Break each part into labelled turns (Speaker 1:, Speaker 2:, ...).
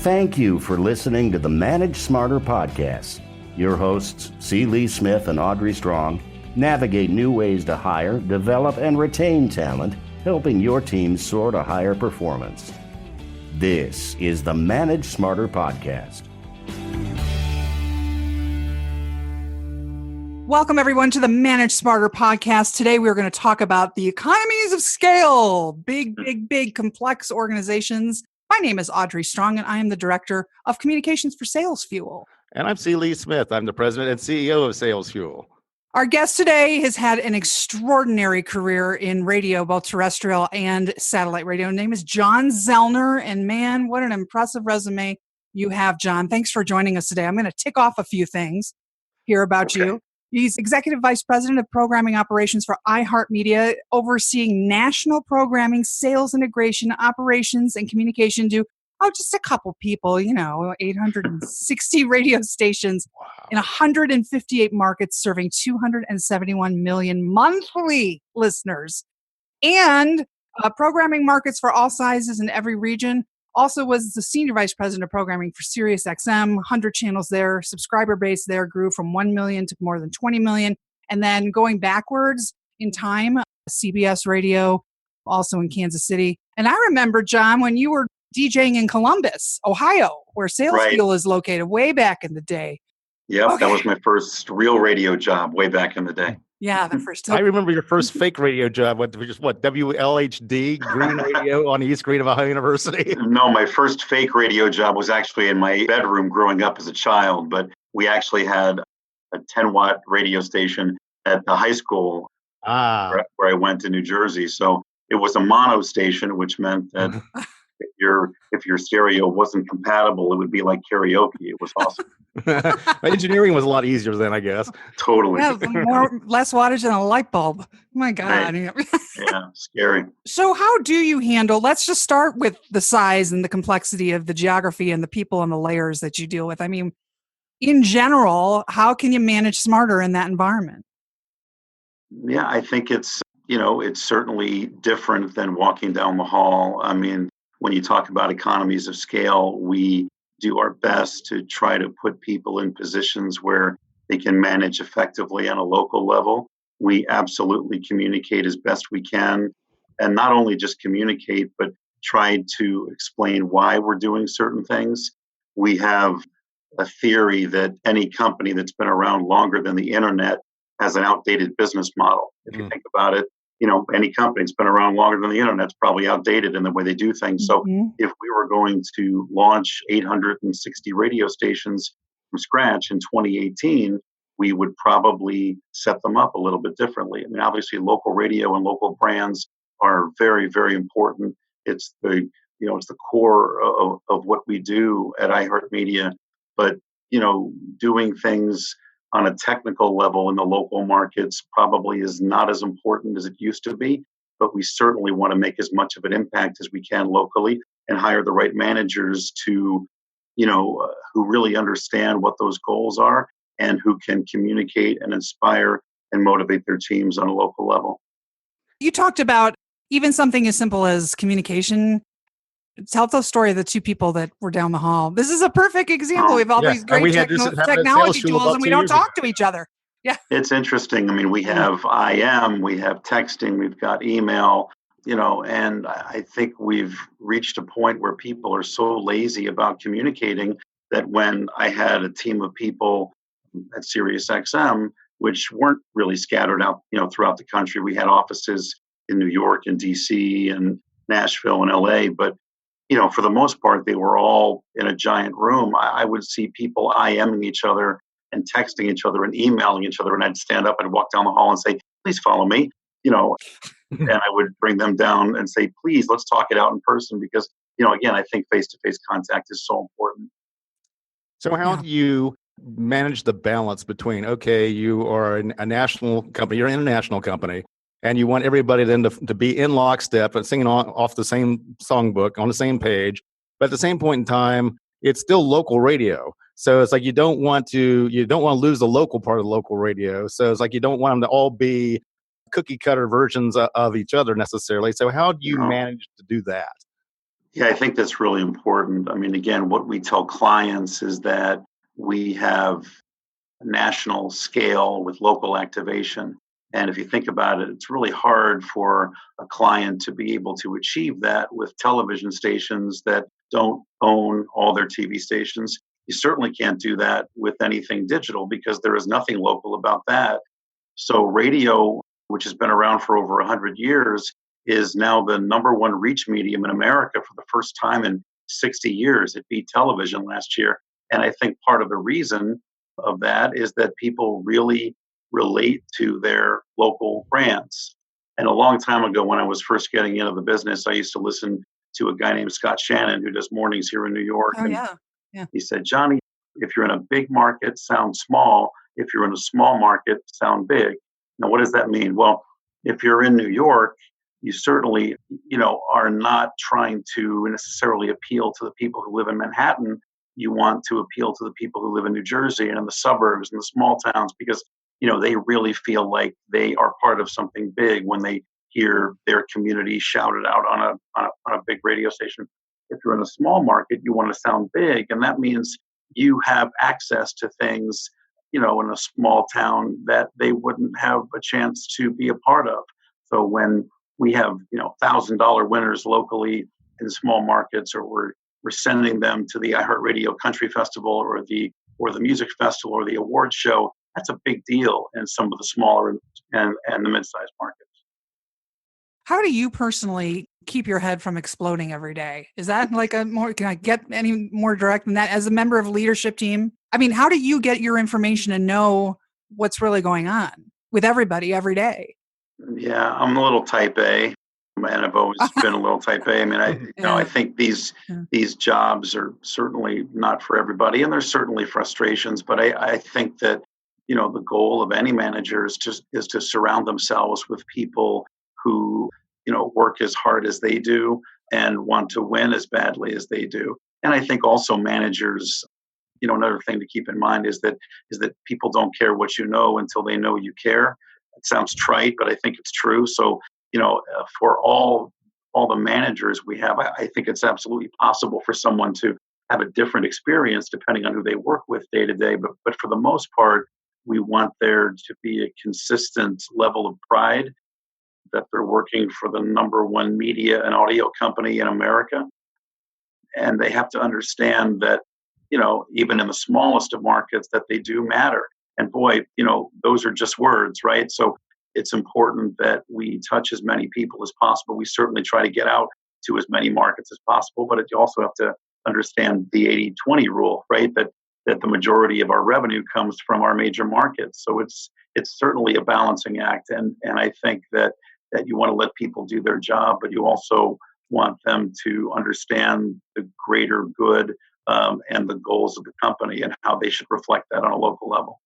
Speaker 1: Thank you for listening to the Manage Smarter podcast. Your hosts, C. Lee Smith and Audrey Strong, navigate new ways to hire, develop, and retain talent, helping your team soar to higher performance. This is the Manage Smarter podcast.
Speaker 2: Welcome, everyone, to the Manage Smarter podcast. Today, we're going to talk about the economies of scale, big, complex organizations. My name is Audrey Strong, and I am the Director of Communications for Sales Fuel.
Speaker 3: And I'm C. Lee Smith. I'm the President and CEO of Sales Fuel.
Speaker 2: Our guest today has had an extraordinary career in radio, both terrestrial and satellite radio. His name is Jon Zellner, and man, what an impressive resume you have, Jon. Thanks for joining us today. I'm going to tick off a few things here about you. He's Executive Vice President of Programming Operations for iHeartMedia, overseeing national programming, sales integration, operations, and communication to, just a couple people, 860 radio stations in 158 markets, serving 271 million monthly listeners. And programming markets for all sizes in every region. Also was the Senior Vice President of Programming for Sirius XM, 100 channels there. Subscriber base there grew from 1 million to more than 20 million. And then going backwards in time, CBS Radio, also in Kansas City. And I remember, Jon, when you were DJing in Columbus, Ohio, where Sales Fuel is located way back in the day.
Speaker 4: Yep, That was my first real radio job way back in the day.
Speaker 2: Yeah, the first time.
Speaker 3: I remember your first fake radio job, WLHD, Green Radio on the East Green of Ohio University?
Speaker 4: No, my first fake radio job was actually in my bedroom growing up as a child, but we actually had a 10-watt radio station at the high school where I went to New Jersey. So it was a mono station, which meant that if your stereo wasn't compatible, it would be like karaoke. It was awesome.
Speaker 3: Engineering was a lot easier then, I guess.
Speaker 4: Totally.
Speaker 2: Yeah, less wattage than a light bulb. My God.
Speaker 4: Right. Yeah, scary.
Speaker 2: So how do you handle, let's just start with the size and the complexity of the geography and the people and the layers that you deal with. I mean, in general, how can you manage smarter in that environment?
Speaker 4: Yeah, I think it's certainly different than walking down the hall. I mean, when you talk about economies of scale, we do our best to try to put people in positions where they can manage effectively on a local level. We absolutely communicate as best we can, and not only just communicate, but try to explain why we're doing certain things. We have a theory that any company that's been around longer than the internet has an outdated business model. If you think about it, any company that's been around longer than the internet's probably outdated in the way they do things. So if we were going to launch 860 radio stations from scratch in 2018, we would probably set them up a little bit differently. I mean, obviously local radio and local brands are very, very important. It's the core of what we do at iHeartMedia. But, doing things on a technical level in the local markets probably is not as important as it used to be, but we certainly want to make as much of an impact as we can locally and hire the right managers to, who really understand what those goals are and who can communicate and inspire and motivate their teams on a local level.
Speaker 2: You talked about even something as simple as communication. Tell the story of the two people that were down the hall. This is a perfect example. We have all these great technology tools and we don't talk to each other. Yeah.
Speaker 4: It's interesting. I mean, we have IM, we have texting, we've got email, and I think we've reached a point where people are so lazy about communicating that when I had a team of people at Sirius XM, which weren't really scattered out, throughout the country, we had offices in New York and DC and Nashville and LA, but for the most part, they were all in a giant room. I would see people IMing each other and texting each other and emailing each other. And I'd stand up and walk down the hall and say, please follow me, and I would bring them down and say, please, let's talk it out in person. Because, again, I think face-to-face contact is so important.
Speaker 3: So how do you manage the balance between, you are a national company, you're an international company, and you want everybody then to be in lockstep and singing off the same songbook on the same page. But at the same point in time, it's still local radio. So it's like you don't want to lose the local part of the local radio. So it's like you don't want them to all be cookie cutter versions of each other necessarily. So how do you manage to do that?
Speaker 4: Yeah, I think that's really important. I mean, again, what we tell clients is that we have national scale with local activation. And if you think about it, it's really hard for a client to be able to achieve that with television stations that don't own all their TV stations. You certainly can't do that with anything digital because there is nothing local about that. So radio, which has been around for over 100 years, is now the number one reach medium in America for the first time in 60 years. It beat television last year. And I think part of the reason of that is that people really relate to their local brands. And a long time ago, when I was first getting into the business, I used to listen to a guy named Scott Shannon who does mornings here in New York.
Speaker 2: Oh,
Speaker 4: And
Speaker 2: yeah. Yeah.
Speaker 4: he said, Johnny, if you're in a big market, sound small. If you're in a small market, sound big. Now, what does that mean? Well, if you're in New York, you certainly, are not trying to necessarily appeal to the people who live in Manhattan. You want to appeal to the people who live in New Jersey and in the suburbs and the small towns because, they really feel like they are part of something big when they hear their community shouted out on a big radio station. If you're in a small market, you want to sound big, and that means you have access to things, in a small town that they wouldn't have a chance to be a part of. So when we have, $1,000 winners locally in small markets, or we're sending them to the iHeartRadio Country Festival or the music festival or the awards show, that's a big deal in some of the smaller and the mid-sized markets.
Speaker 2: How do you personally keep your head from exploding every day? Is that like can I get any more direct than that as a member of a leadership team? I mean, how do you get your information and know what's really going on with everybody every day?
Speaker 4: Yeah, I'm a little type A, and I've always been a little type A. I mean, I think these jobs are certainly not for everybody, and there's certainly frustrations. But I think that the goal of any manager is to surround themselves with people who work as hard as they do and want to win as badly as they do. And I think also managers, another thing to keep in mind is that people don't care what you know until they know you care. It sounds trite, but I think it's true. So, for all the managers we have, I think it's absolutely possible for someone to have a different experience depending on who they work with day to day. But for the most part, we want there to be a consistent level of pride that they're working for the number one media and audio company in America. And they have to understand that, even in the smallest of markets, that they do matter. And boy, those are just words, right? So it's important that we touch as many people as possible. We certainly try to get out to as many markets as possible, but you also have to understand the 80-20 rule, right? That the majority of our revenue comes from our major markets. So it's certainly a balancing act. And I think that you want to let people do their job, but you also want them to understand the greater good and the goals of the company and how they should reflect that on a local level.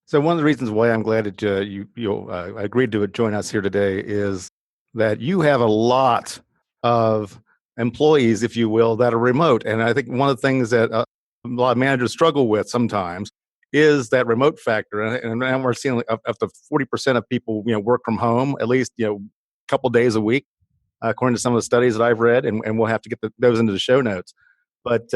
Speaker 3: So one of the reasons why I'm glad that you agreed to join us here today is that you have a lot of employees, if you will, that are remote. And I think one of the things that a lot of managers struggle with sometimes is that remote factor. And we're seeing up to 40% of people, work from home at least, a couple days a week, according to some of the studies that I've read, and we'll have to get those into the show notes. But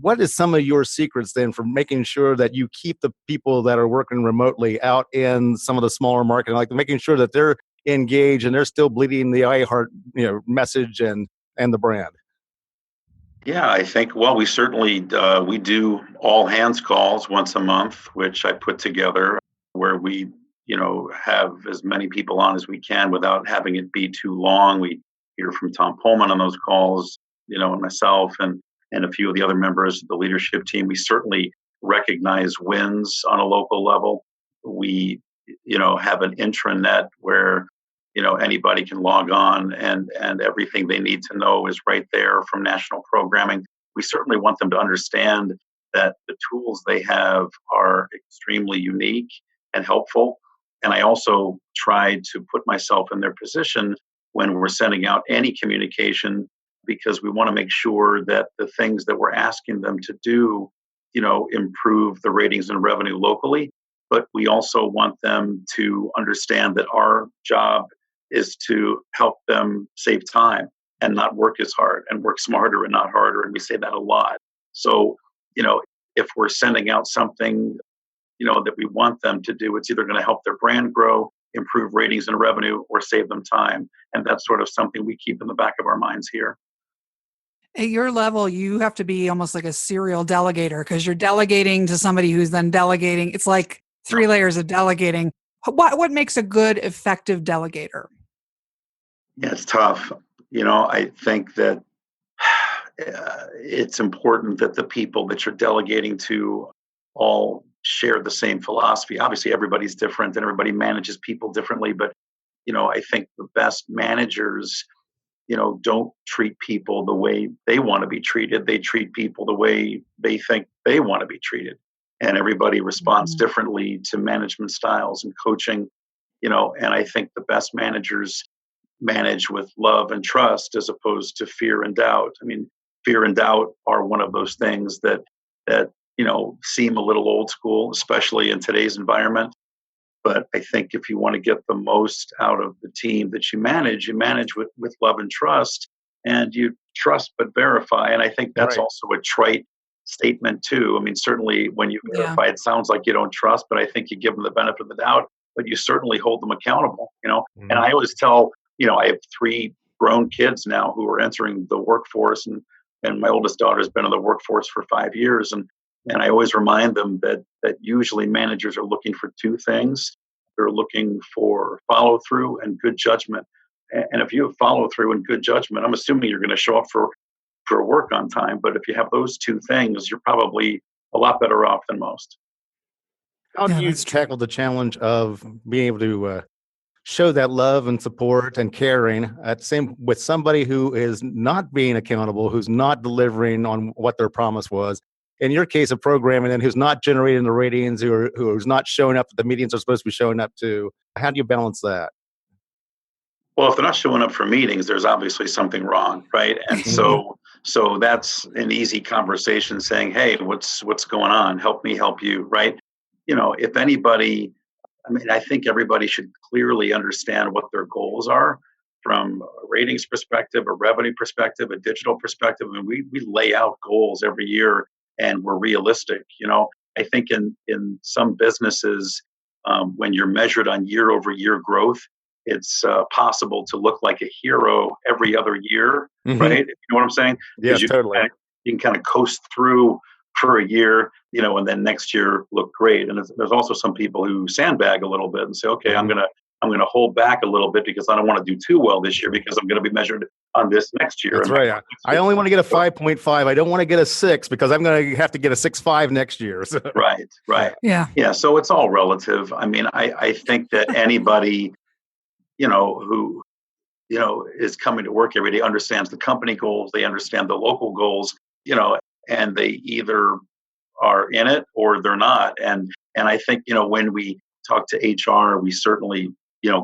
Speaker 3: what is some of your secrets then for making sure that you keep the people that are working remotely out in some of the smaller markets, like making sure that they're engaged and they're still bleeding the iHeart, message and the brand?
Speaker 4: Yeah, I think, well, we certainly, we do all hands calls once a month, which I put together where we, have as many people on as we can without having it be too long. We hear from Tom Pullman on those calls, and myself and a few of the other members of the leadership team. We certainly recognize wins on a local level. We, have an intranet where, anybody can log on and everything they need to know is right there from national programming. We certainly want them to understand that the tools they have are extremely unique and helpful. And I also try to put myself in their position when we're sending out any communication, because we want to make sure that the things that we're asking them to do, improve the ratings and revenue locally. But we also want them to understand that our job is to help them save time. and not work as hard and work smarter and not harder. And we say that a lot. So, if we're sending out something, that we want them to do, it's either going to help their brand grow, improve ratings and revenue, or save them time. And that's sort of something we keep in the back of our minds here.
Speaker 2: At your level, you have to be almost like a serial delegator because you're delegating to somebody who's then delegating. It's like 3 layers of delegating. What makes a good, effective delegator?
Speaker 4: Yeah, it's tough. I think that it's important that the people that you're delegating to all share the same philosophy. Obviously, everybody's different and everybody manages people differently. But, I think the best managers, don't treat people the way they want to be treated. They treat people the way they think they want to be treated. And everybody responds differently to management styles and coaching, and I think the best managers manage with love and trust as opposed to fear and doubt. I mean, fear and doubt are one of those things that seem a little old school, especially in today's environment. But I think if you want to get the most out of the team that you manage with love and trust, and you trust but verify. And I think that's also a trite statement too. I mean, certainly when you verify, it sounds like you don't trust, but I think you give them the benefit of the doubt, but you certainly hold them accountable, And I always tell, I have 3 grown kids now who are entering the workforce, and my oldest daughter has been in the workforce for 5 years. And I always remind them that usually managers are looking for 2 things. They're looking for follow through and good judgment. And if you have follow through and good judgment, I'm assuming you're going to show up for work on time. But if you have those 2 things, you're probably a lot better off than most.
Speaker 3: How do you tackle the challenge of being able to show that love and support and caring with somebody who is not being accountable, who's not delivering on what their promise was? In your case of programming, and who's not generating the ratings, who's not showing up at the meetings they're supposed to be showing up to, how do you balance that?
Speaker 4: Well, if they're not showing up for meetings, there's obviously something wrong, right? And so that's an easy conversation saying, hey, what's going on? Help me help you, right? If anybody, I think everybody should clearly understand what their goals are from a ratings perspective, a revenue perspective, a digital perspective. We lay out goals every year and we're realistic. I think in some businesses, when you're measured on year over year growth, it's possible to look like a hero every other year, right? You know what I'm saying?
Speaker 3: Yeah, totally.
Speaker 4: You can kind of coast through for a year, and then next year look great. And there's also some people who sandbag a little bit and say, okay, I'm gonna hold back a little bit because I don't want to do too well this year because I'm going to be measured on this next year.
Speaker 3: That's right. I only want to get a 5.5. I don't want to get a 6 because I'm going to have to get a 6.5 next year. So.
Speaker 4: Right.
Speaker 2: Yeah.
Speaker 4: So it's all relative. I think that anybody, who, is coming to work every day understands the company goals. They understand the local goals, and they either are in it or they're not. And I think, when we talk to HR, we certainly,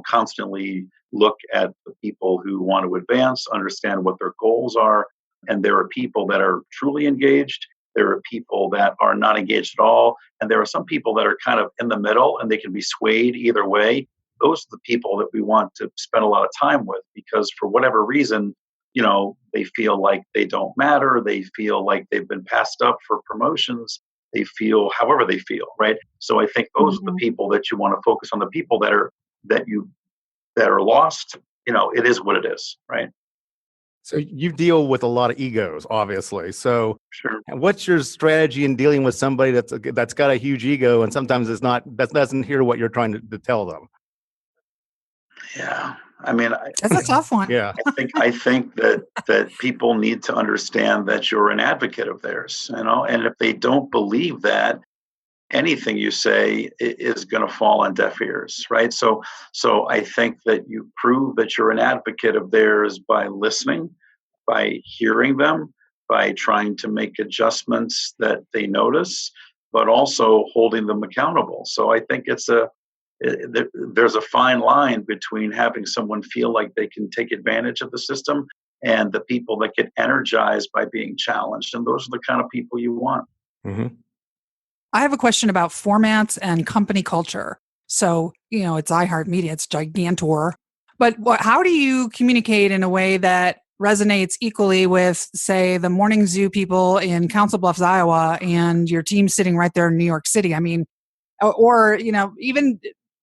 Speaker 4: constantly look at the people who want to advance, understand what their goals are. And there are people that are truly engaged. There are people that are not engaged at all. And there are some people that are kind of in the middle and they can be swayed either way. Those are the people that we want to spend a lot of time with because for whatever reason, they feel like they don't matter. They feel like they've been passed up for promotions. They feel however they feel, right? So I think those are the people that you want to focus on. The people that are lost, it is what it is, right?
Speaker 3: So you deal with a lot of egos, obviously. So
Speaker 4: sure.
Speaker 3: What's your strategy in dealing with somebody that's got a huge ego and sometimes that doesn't hear what you're trying to tell them?
Speaker 4: Yeah.
Speaker 2: That's a tough one.
Speaker 3: Yeah.
Speaker 4: I think that people need to understand that you're an advocate of theirs, and if they don't believe that, anything you say is going to fall on deaf ears, right? So I think that you prove that you're an advocate of theirs by listening, by hearing them, by trying to make adjustments that they notice, but also holding them accountable. So I think there's a fine line between having someone feel like they can take advantage of the system and the people that get energized by being challenged. And those are the kind of people you want.
Speaker 3: Mm-hmm.
Speaker 2: I have a question about formats and company culture. So, it's iHeartMedia, it's gigantor. But how do you communicate in a way that resonates equally with, say, the morning zoo people in Council Bluffs, Iowa, and your team sitting right there in New York City. I mean, or even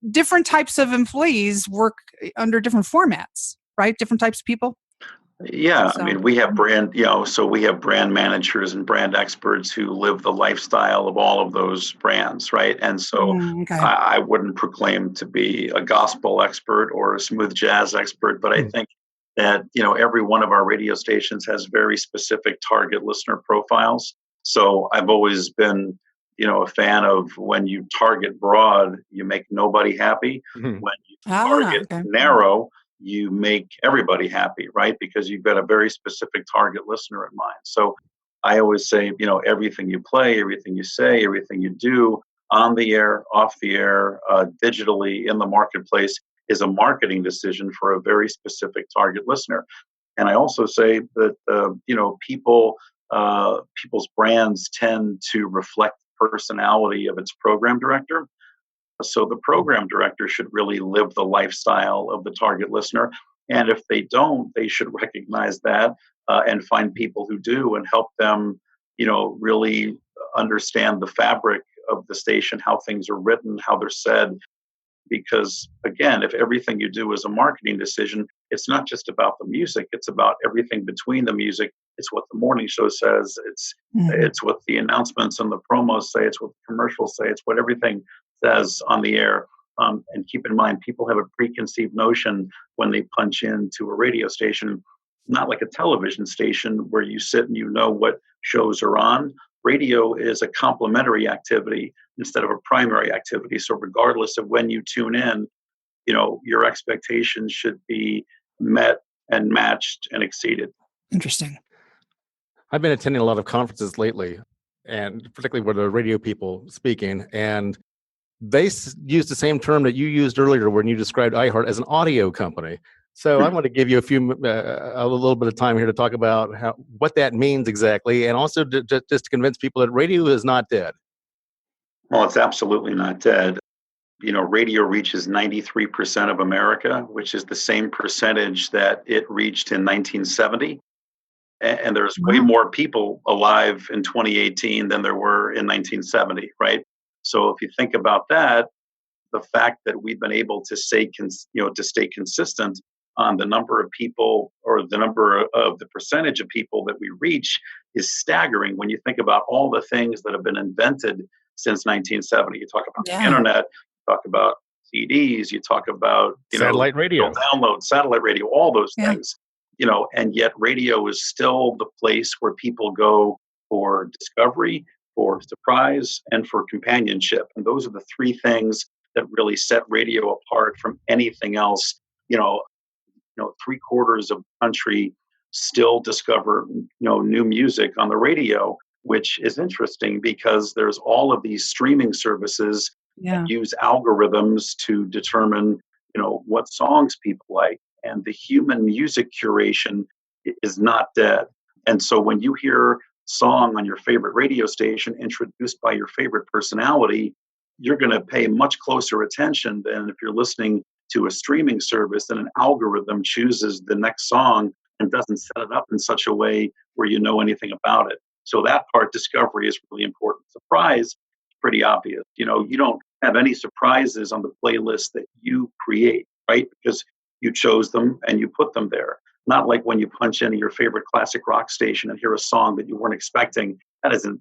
Speaker 2: different types of employees work under different formats, right? Different types of people.
Speaker 4: Yeah, I
Speaker 2: So,
Speaker 4: mean, we have so we have brand managers and brand experts who live the lifestyle of all of those brands, right? And so
Speaker 2: okay.
Speaker 4: I wouldn't proclaim to be a gospel expert or a smooth jazz expert, but I think that, every one of our radio stations has very specific target listener profiles. So I've always been, a fan of when you target broad, you make nobody happy. When you target narrow, you make everybody happy, right? Because you've got a very specific target listener in mind. So I always say, everything you play, everything you say, everything you do on the air, off the air, digitally, in the marketplace is a marketing decision for a very specific target listener. And I also say that, people's brands tend to reflect the personality of its program director. So the program director should really live the lifestyle of the target listener. And if they don't, they should recognize that and find people who do and help them, really understand the fabric of the station, how things are written, how they're said. Because again, if everything you do is a marketing decision, it's not just about the music, it's about everything between the music. It's what the morning show says, it's what the announcements and the promos say, it's what the commercials say, it's what everything says on the air. And keep in mind, people have a preconceived notion when they punch into a radio station, not like a television station where you sit and you know what shows are on. Radio is a complementary activity instead of a primary activity. So regardless of when you tune in, your expectations should be met and matched and exceeded.
Speaker 2: Interesting.
Speaker 3: I've been attending a lot of conferences lately, and particularly with the radio people speaking, and they use the same term that you used earlier when you described iHeart as an audio company. So I'm going to give you a little bit of time here to talk about what that means exactly, and also just to convince people that radio is not dead.
Speaker 4: Well, it's absolutely not dead. Radio reaches 93% of America, which is the same percentage that it reached in 1970. And there's way more people alive in 2018 than there were in 1970, right? So if you think about that, the fact that we've been able to stay consistent on the number of people or the number of the percentage of people that we reach is staggering when you think about all the things that have been invented since 1970. You talk about the internet, you talk about CDs, you talk about
Speaker 3: satellite radio,
Speaker 4: download, satellite radio, all those things. And yet radio is still the place where people go for discovery, for surprise, and for companionship. And those are the three things that really set radio apart from anything else. 3/4 of the country still discover, new music on the radio, which is interesting because there's all of these streaming services that use algorithms to determine, what songs people like. And the human music curation is not dead. And so when you hear a song on your favorite radio station introduced by your favorite personality, you're going to pay much closer attention than if you're listening to a streaming service and an algorithm chooses the next song and doesn't set it up in such a way where you know anything about it. So that part, discovery, is really important. Surprise, pretty obvious. You don't have any surprises on the playlist that you create, right? Because you chose them and you put them there. Not like when you punch into your favorite classic rock station and hear a song that you weren't expecting. That is an,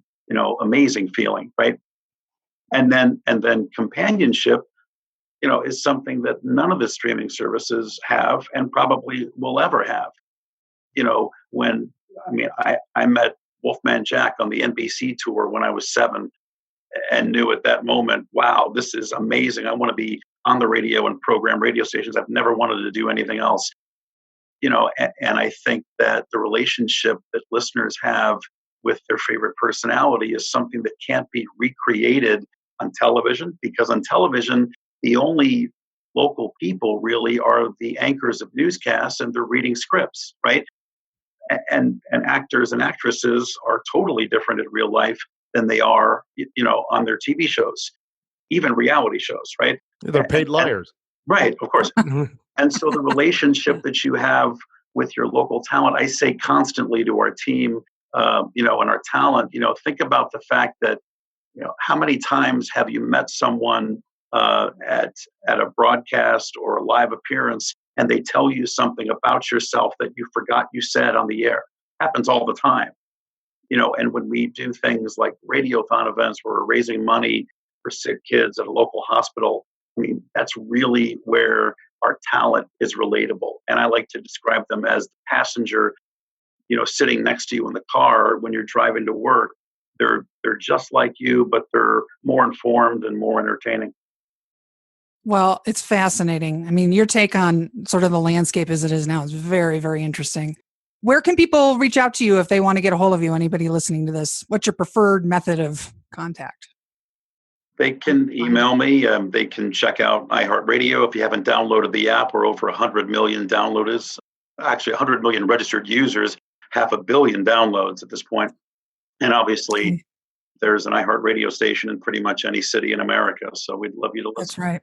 Speaker 4: amazing feeling, right? And then companionship, is something that none of the streaming services have and probably will ever have. I met Wolfman Jack on the NBC tour when I was 7 and knew at that moment, wow, this is amazing. I want to be on the radio and program radio stations. I've never wanted to do anything else. And I think that the relationship that listeners have with their favorite personality is something that can't be recreated on television, because on television, the only local people really are the anchors of newscasts and they're reading scripts, right? And actors and actresses are totally different in real life than they are, on their TV shows, even reality shows, right?
Speaker 3: They're paid liars.
Speaker 4: Right, of course. And so the relationship that you have with your local talent. I say constantly to our team, and our talent, think about the fact that, how many times have you met someone at a broadcast or a live appearance, and they tell you something about yourself that you forgot you said on the air? Happens all the time. And when we do things like radiothon events where we're raising money for sick kids at a local hospital, I mean, that's really where our talent is relatable. And I like to describe them as the passenger, sitting next to you in the car when you're driving to work. They're just like you, but they're more informed and more entertaining.
Speaker 2: Well, it's fascinating. I mean, your take on sort of the landscape as it is now is very, very interesting. Where can people reach out to you if they want to get a hold of you? Anybody listening to this? What's your preferred method of contact?
Speaker 4: They can email me. They can check out iHeartRadio. If you haven't downloaded the app, we're over 100 million downloaders. Actually, 100 million registered users, 500 million downloads at this point. And obviously, there's an iHeartRadio station in pretty much any city in America. So we'd love you to listen.
Speaker 2: That's right.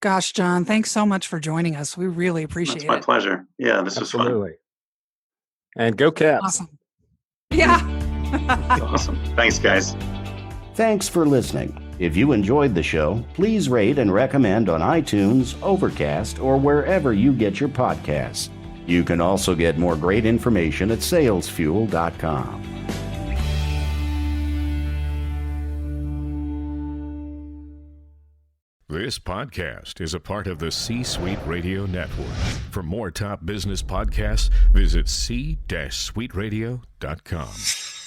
Speaker 2: Gosh, Jon, thanks so much for joining us. We really appreciate it.
Speaker 4: It's my pleasure. Yeah, this was fun.
Speaker 3: And go Cats.
Speaker 2: Awesome. Yeah.
Speaker 4: Awesome. Thanks, guys.
Speaker 1: Thanks for listening. If you enjoyed the show, please rate and recommend on iTunes, Overcast, or wherever you get your podcasts. You can also get more great information at salesfuel.com.
Speaker 5: This podcast is a part of the C-Suite Radio Network. For more top business podcasts, visit c-suiteradio.com.